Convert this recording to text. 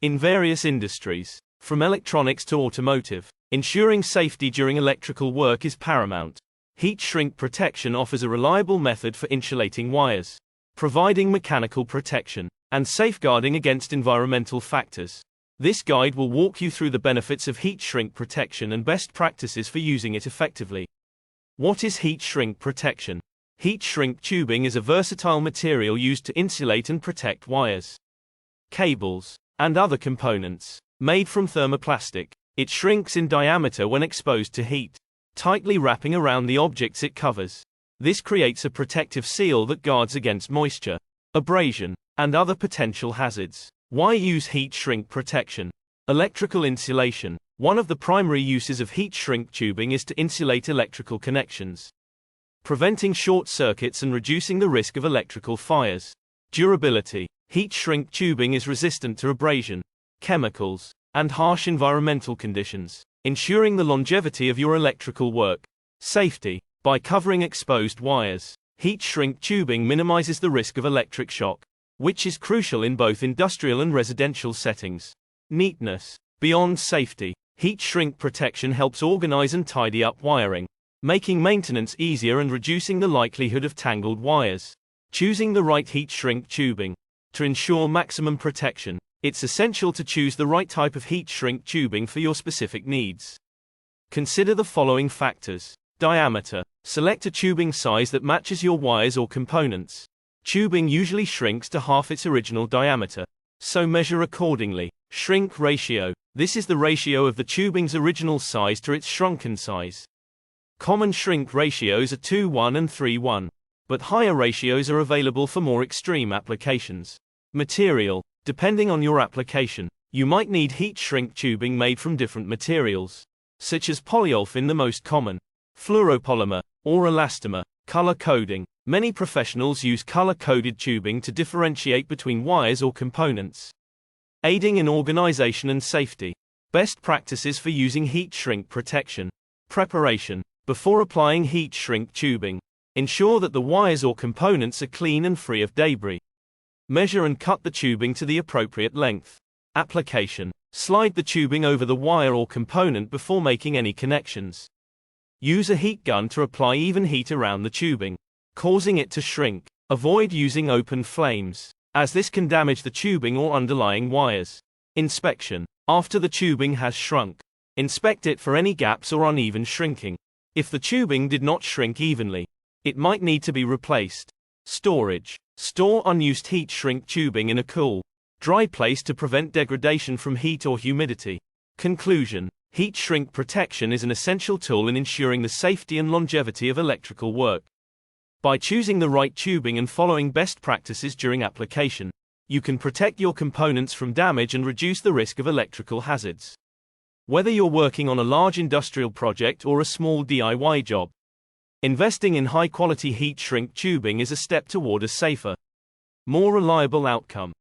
in various industries, from electronics to automotive. Ensuring safety during electrical work is paramount. Heat shrink protection offers a reliable method for insulating wires, providing mechanical protection, and safeguarding against environmental factors. This guide will walk you through the benefits of heat shrink protection and best practices for using it effectively. What is heat shrink protection? Heat shrink tubing is a versatile material used to insulate and protect wires, cables, and other components. Made from thermoplastic, it shrinks in diameter when exposed to heat, tightly wrapping around the objects it covers. This creates a protective seal that guards against moisture, abrasion, and other potential hazards. Why use heat shrink protection? Electrical insulation. One of the primary uses of heat shrink tubing is to insulate electrical connections, preventing short circuits and reducing the risk of electrical fires. Durability. Heat shrink tubing is resistant to abrasion, chemicals, and harsh environmental conditions, ensuring the longevity of your electrical work. Safety. By covering exposed wires, heat shrink tubing minimizes the risk of electric shock, which is crucial in both industrial and residential settings. Neatness. Beyond safety, heat shrink protection helps organize and tidy up wiring, making maintenance easier and reducing the likelihood of tangled wires. Choosing the right heat shrink tubing. To ensure maximum protection, it's essential to choose the right type of heat shrink tubing for your specific needs. Consider the following factors. Diameter. Select a tubing size that matches your wires or components. Tubing usually shrinks to half its original diameter, so measure accordingly. Shrink ratio. This is the ratio of the tubing's original size to its shrunken size. Common shrink ratios are 2:1 and 3:1, but higher ratios are available for more extreme applications. Material. Depending on your application, you might need heat shrink tubing made from different materials, such as polyolefin, the most common, fluoropolymer, or elastomer. Color coding. Many professionals use color-coded tubing to differentiate between wires or components, aiding in organization and safety. Best practices for using heat shrink protection. Preparation. Before applying heat shrink tubing, ensure that the wires or components are clean and free of debris. Measure and cut the tubing to the appropriate length. Application. Slide the tubing over the wire or component before making any connections. Use a heat gun to apply even heat around the tubing, causing it to shrink. Avoid using open flames, as this can damage the tubing or underlying wires. Inspection. After the tubing has shrunk, inspect it for any gaps or uneven shrinking. If the tubing did not shrink evenly, it might need to be replaced. Storage. Store unused heat shrink tubing in a cool, dry place to prevent degradation from heat or humidity. Conclusion. Heat shrink protection is an essential tool in ensuring the safety and longevity of electrical work. By choosing the right tubing and following best practices during application, you can protect your components from damage and reduce the risk of electrical hazards. Whether you're working on a large industrial project or a small DIY job, investing in high-quality heat shrink tubing is a step toward a safer, more reliable outcome.